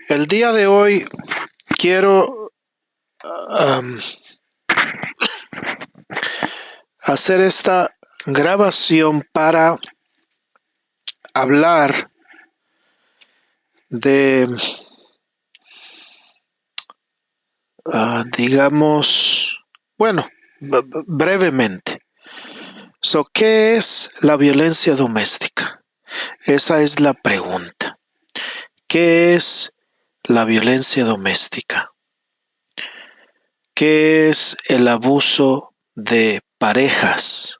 El día de hoy quiero am, hacer esta grabación para hablar de, digamos, bueno, brevemente. ¿Qué es la violencia doméstica? Esa es la pregunta. ¿Qué es la violencia doméstica? ¿Qué es el abuso de parejas?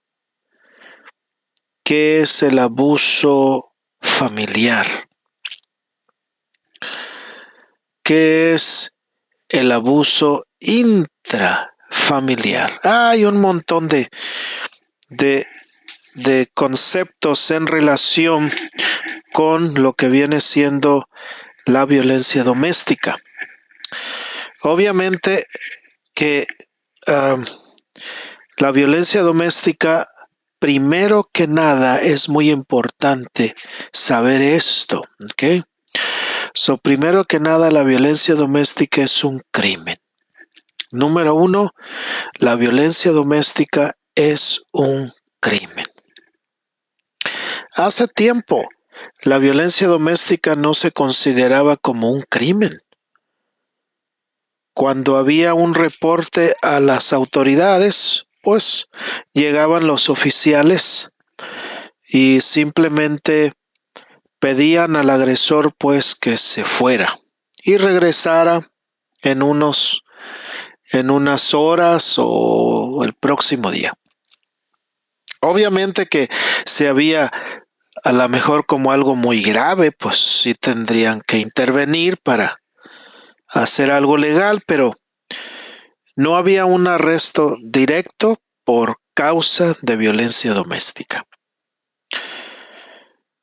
¿Qué es el abuso familiar? ¿Qué es el abuso intrafamiliar? Hay un montón de, de conceptos en relación con lo que viene siendo la violencia doméstica. Obviamente que la violencia doméstica, primero que nada, es muy importante saber esto, ¿ok? Primero que nada, la violencia doméstica es un crimen. Número uno, la violencia doméstica es un crimen. Hace tiempo, la violencia doméstica no se consideraba como un crimen. Cuando había un reporte a las autoridades, pues llegaban los oficiales y simplemente pedían al agresor pues que se fuera y regresara en unas horas o el próximo día. Obviamente que si había a lo mejor como algo muy grave, pues sí tendrían que intervenir para hacer algo legal, pero no había un arresto directo por causa de violencia doméstica.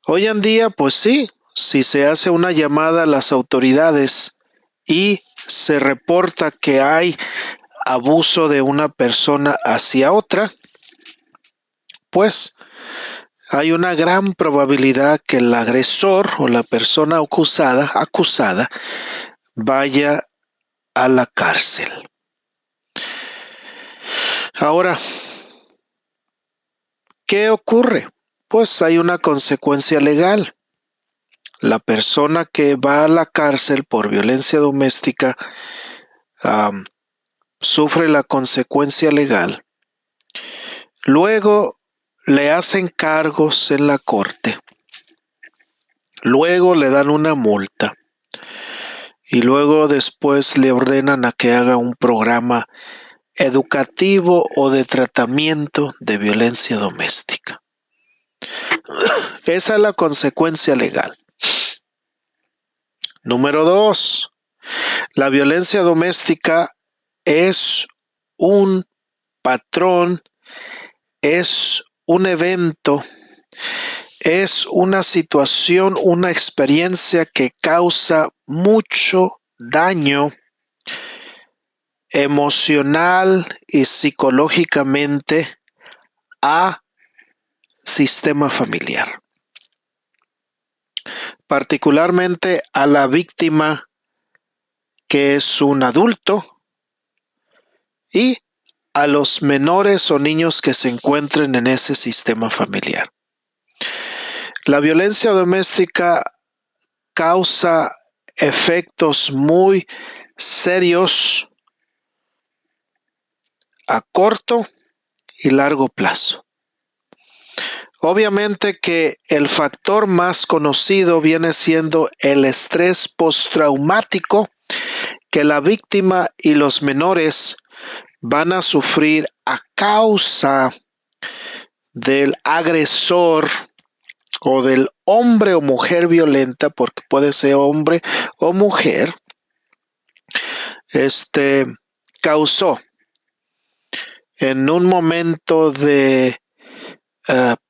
Hoy en día, pues sí, si se hace una llamada a las autoridades y se reporta que hay abuso de una persona hacia otra, pues hay una gran probabilidad que el agresor o la persona acusada vaya a la cárcel. Ahora, ¿qué ocurre? Pues hay una consecuencia legal. La persona que va a la cárcel por violencia doméstica sufre la consecuencia legal. Luego le hacen cargos en la corte. Luego le dan una multa. Y luego después le ordenan a que haga un programa educativo o de tratamiento de violencia doméstica. Esa es la consecuencia legal. Número 2. La violencia doméstica es un patrón, es un evento, es una situación, una experiencia que causa mucho daño emocional y psicológicamente a sistema familiar, particularmente a la víctima que es un adulto y a los menores o niños que se encuentren en ese sistema familiar. La violencia doméstica causa efectos muy serios a corto y largo plazo. Obviamente que el factor más conocido viene siendo el estrés postraumático que la víctima y los menores van a sufrir a causa del agresor o del hombre o mujer violenta, porque puede ser hombre o mujer, causó en un momento de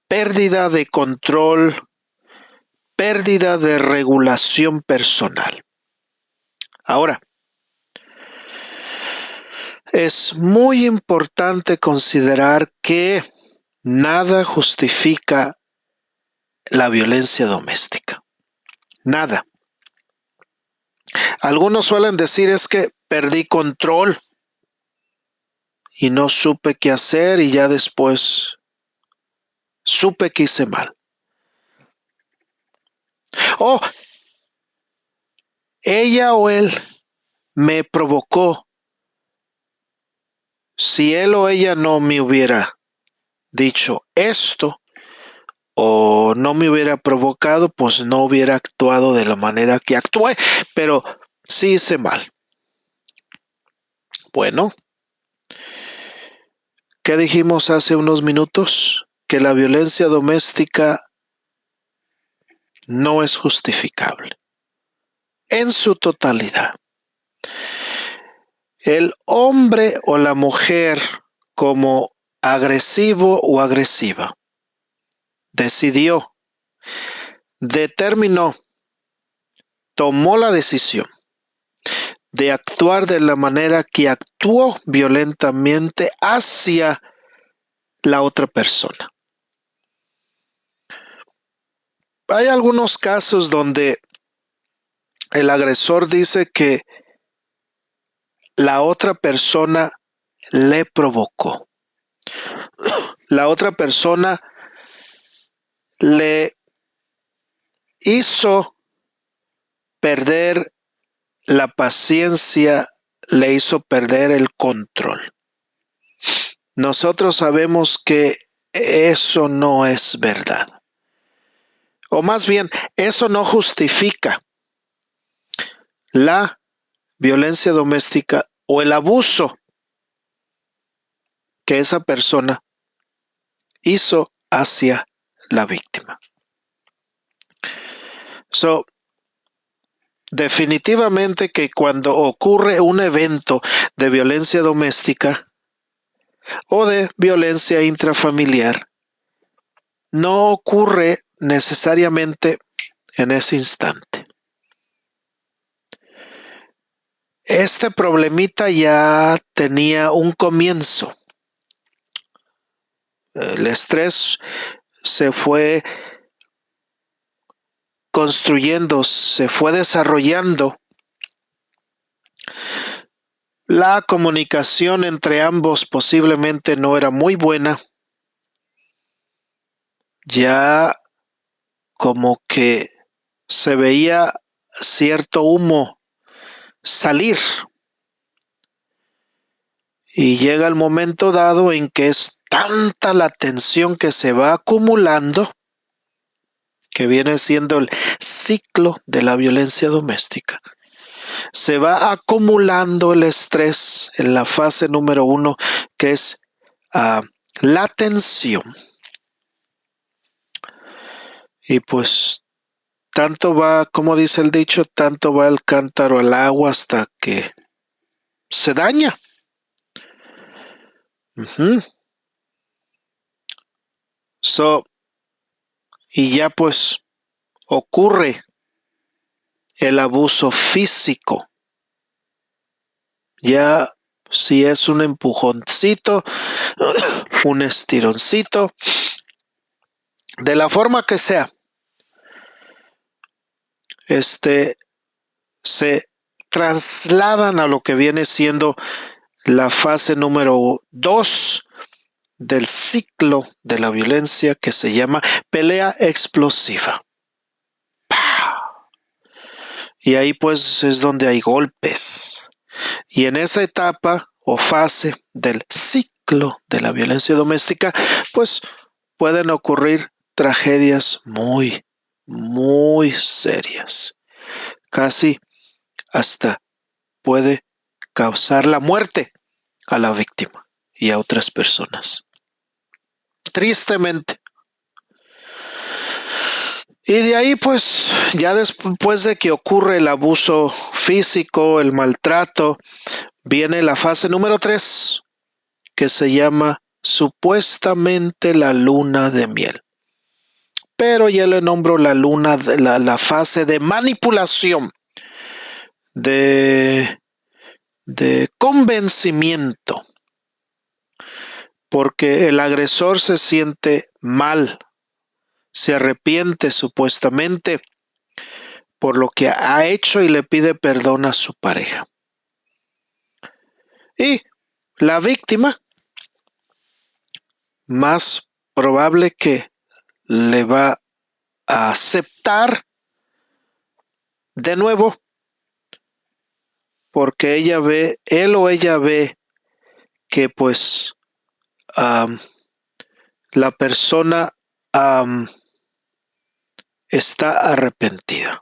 pérdida de control, pérdida de regulación personal. Ahora, es muy importante considerar que nada justifica la violencia doméstica. Nada. Algunos suelen decir es que perdí control y no supe qué hacer y ya después supe que hice mal. Oh, ella o él me provocó. Si él o ella no me hubiera dicho esto o no me hubiera provocado, pues no hubiera actuado de la manera que actué, pero sí hice mal. Bueno, ¿qué dijimos hace unos minutos? Que la violencia doméstica no es justificable en su totalidad. El hombre o la mujer como agresivo o agresiva decidió, determinó, tomó la decisión de actuar de la manera que actuó violentamente hacia la otra persona. Hay algunos casos donde el agresor dice que la otra persona le provocó. La otra persona le hizo perder la paciencia, le hizo perder el control. Nosotros sabemos que eso no es verdad. O más bien, eso no justifica la violencia doméstica o el abuso que esa persona hizo hacia la víctima. Definitivamente que cuando ocurre un evento de violencia doméstica o de violencia intrafamiliar, no ocurre necesariamente en ese instante. Este problemita ya tenía un comienzo. El estrés se fue construyendo, se fue desarrollando. La comunicación entre ambos posiblemente no era muy buena. Ya como que se veía cierto humo salir y llega el momento dado en que es tanta la tensión que se va acumulando, que viene siendo el ciclo de la violencia doméstica. Se va acumulando el estrés en la fase número 1, que es la tensión. Y pues tanto va, como dice el dicho, tanto va el cántaro al agua hasta que se daña. Y ya pues ocurre el abuso físico. Ya si es un empujoncito, un estironcito, de la forma que sea, se trasladan a lo que viene siendo la fase número 2 del ciclo de la violencia, que se llama pelea explosiva. Y ahí pues es donde hay golpes. Y en esa etapa o fase del ciclo de la violencia doméstica, pues pueden ocurrir tragedias muy, muy serias. Casi hasta puede causar la muerte a la víctima y a otras personas. Tristemente. Y de ahí pues ya después de que ocurre el abuso físico, el maltrato, viene la fase número 3, que se llama supuestamente la luna de miel. Pero ya le nombro la luna, la fase de manipulación, de convencimiento, porque el agresor se siente mal, se arrepiente supuestamente, por lo que ha hecho y le pide perdón a su pareja. Y la víctima, más probable que le va a aceptar de nuevo, porque él o ella ve que pues la persona está arrepentida.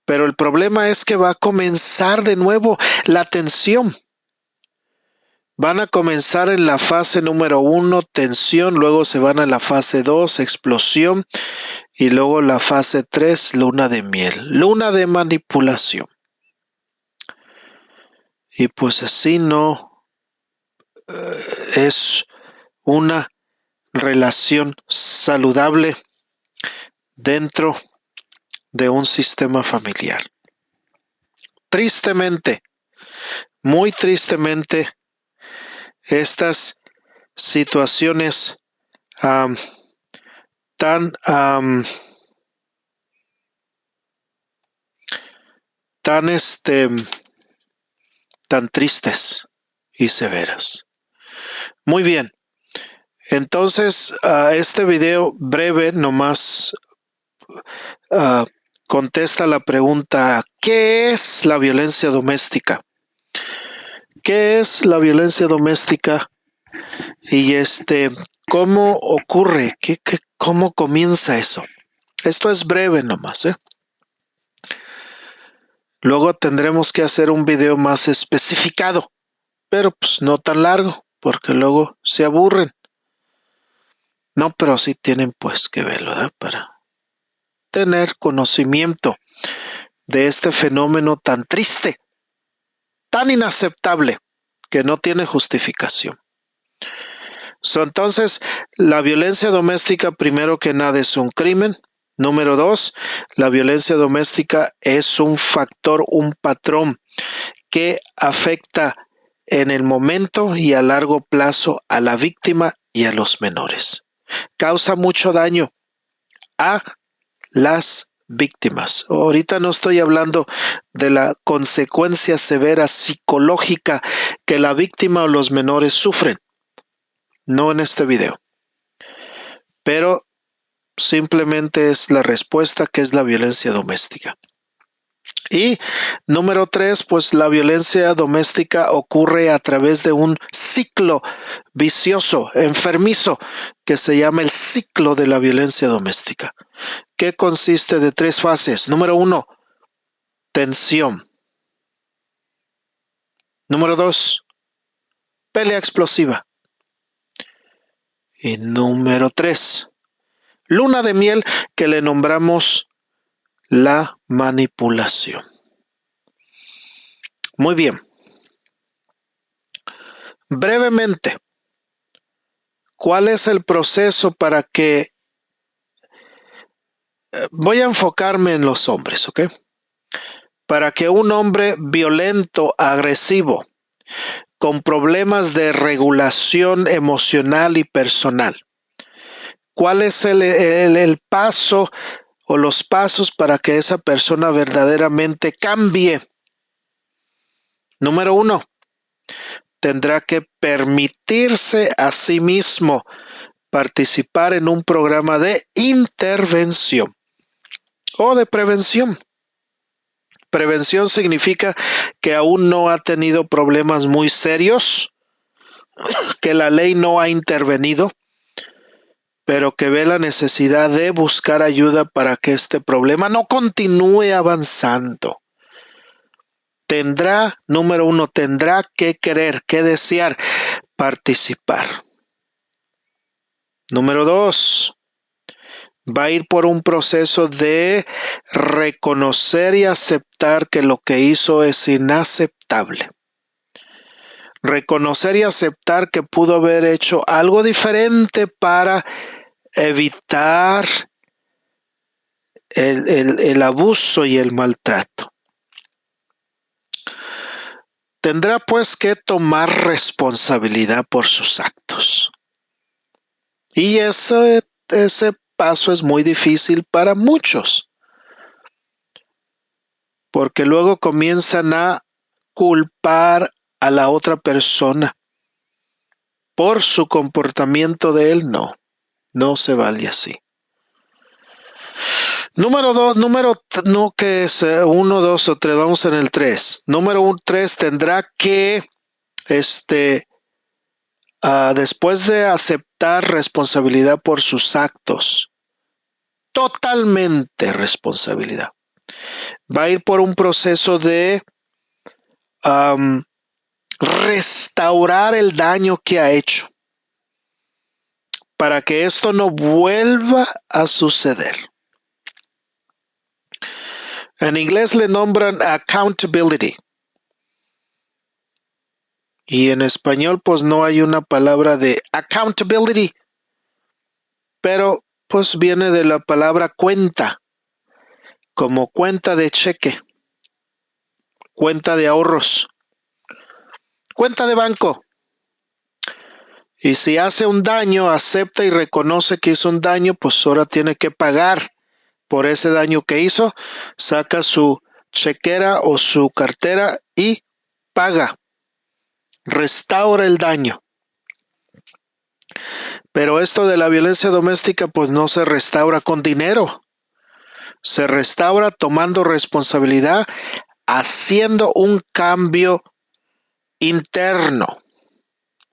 Pero el problema es que va a comenzar de nuevo la tensión. Van a comenzar en la fase número 1, tensión, luego se van a la fase 2, explosión, y luego la fase 3, luna de miel, luna de manipulación. Y pues así no es una relación saludable dentro de un sistema familiar. Tristemente, muy tristemente, estas situaciones tan tristes y severas. Muy bien. Entonces, este video breve nomás contesta la pregunta: ¿qué es la violencia doméstica? ¿Qué es la violencia doméstica? Y ¿cómo ocurre? ¿Cómo comienza eso? Esto es breve nomás, Luego tendremos que hacer un video más especificado, pero pues no tan largo, porque luego se aburren. No, pero sí tienen pues que verlo, ¿verdad? Para tener conocimiento de este fenómeno tan triste, tan inaceptable, que no tiene justificación. Entonces, la violencia doméstica, primero que nada, es un crimen. Número 2, la violencia doméstica es un factor, un patrón que afecta en el momento y a largo plazo a la víctima y a los menores. Causa mucho daño a las víctimas. Ahorita no estoy hablando de la consecuencia severa psicológica que la víctima o los menores sufren. No en este video. Pero simplemente es la respuesta, que es la violencia doméstica. Y número 3, pues la violencia doméstica ocurre a través de un ciclo vicioso, enfermizo, que se llama el ciclo de la violencia doméstica, que consiste de 3 fases. Número 1, tensión. Número 2, pelea explosiva. Y número 3, luna de miel, que le nombramos la manipulación. Muy bien. Brevemente, ¿cuál es el proceso para que... Voy a enfocarme en los hombres, ¿ok? Para que un hombre violento, agresivo, con problemas de regulación emocional y personal, ¿cuál es el paso o los pasos para que esa persona verdaderamente cambie? Número 1, tendrá que permitirse a sí mismo participar en un programa de intervención o de prevención. Prevención significa que aún no ha tenido problemas muy serios, que la ley no ha intervenido, pero que ve la necesidad de buscar ayuda para que este problema no continúe avanzando. Número 1, tendrá que querer, que desear participar. Número 2, va a ir por un proceso de reconocer y aceptar que lo que hizo es inaceptable. Reconocer y aceptar que pudo haber hecho algo diferente para evitar el abuso y el maltrato. Tendrá pues que tomar responsabilidad por sus actos. Y ese paso es muy difícil para muchos. porque luego comienzan a culpar a la otra persona por su comportamiento de él. No se vale así. Número 2, no que es 1, 2 o 3, vamos en el 3. Número 3 tendrá que, después de aceptar responsabilidad por sus actos, totalmente responsabilidad, va a ir por un proceso de restaurar el daño que ha hecho para que esto no vuelva a suceder. En inglés le nombran accountability. Y en español pues no hay una palabra de accountability, pero pues viene de la palabra cuenta, como cuenta de cheque, cuenta de ahorros, cuenta de banco. Y si hace un daño, acepta y reconoce que hizo un daño, pues ahora tiene que pagar por ese daño que hizo, saca su chequera o su cartera y paga, restaura el daño. Pero esto de la violencia doméstica pues no se restaura con dinero, se restaura tomando responsabilidad, haciendo un cambio interno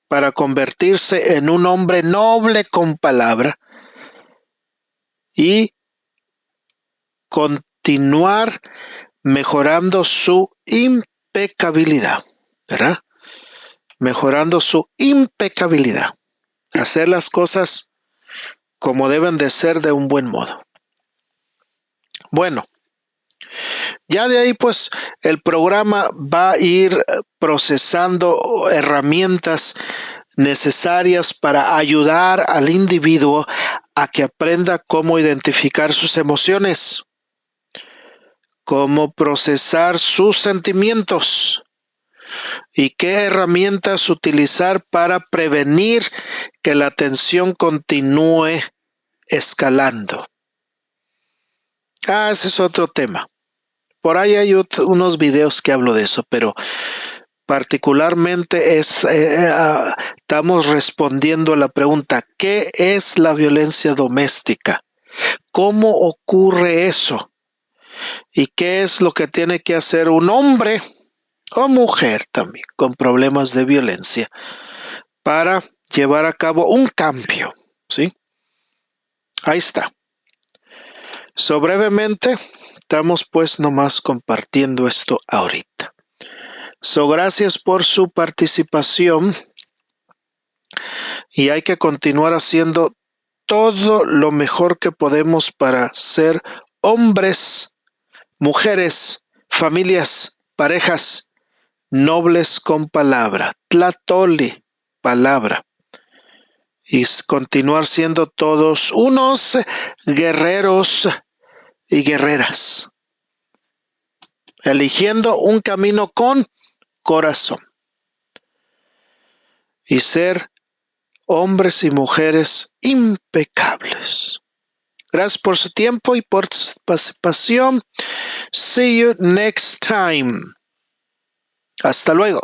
para convertirse en un hombre noble con palabra y continuar mejorando su impecabilidad, ¿verdad? Mejorando su impecabilidad. Hacer las cosas como deben de ser de un buen modo. Bueno, ya de ahí pues el programa va a ir procesando herramientas necesarias para ayudar al individuo a que aprenda cómo identificar sus emociones, cómo procesar sus sentimientos y qué herramientas utilizar para prevenir que la tensión continúe escalando. Ese es otro tema. Por ahí hay unos videos que hablo de eso, pero particularmente estamos respondiendo a la pregunta, ¿qué es la violencia doméstica? ¿Cómo ocurre eso? ¿Y qué es lo que tiene que hacer un hombre o mujer también con problemas de violencia para llevar a cabo un cambio? ¿Sí? Ahí está. Brevemente, estamos pues nomás compartiendo esto ahorita. Gracias por su participación y hay que continuar haciendo todo lo mejor que podemos para ser hombres, mujeres, familias, parejas, nobles con palabra, tlatoli, palabra, y continuar siendo todos unos guerreros y guerreras, eligiendo un camino con corazón y ser hombres y mujeres impecables. Gracias por su tiempo y por su participación. See you next time. Hasta luego.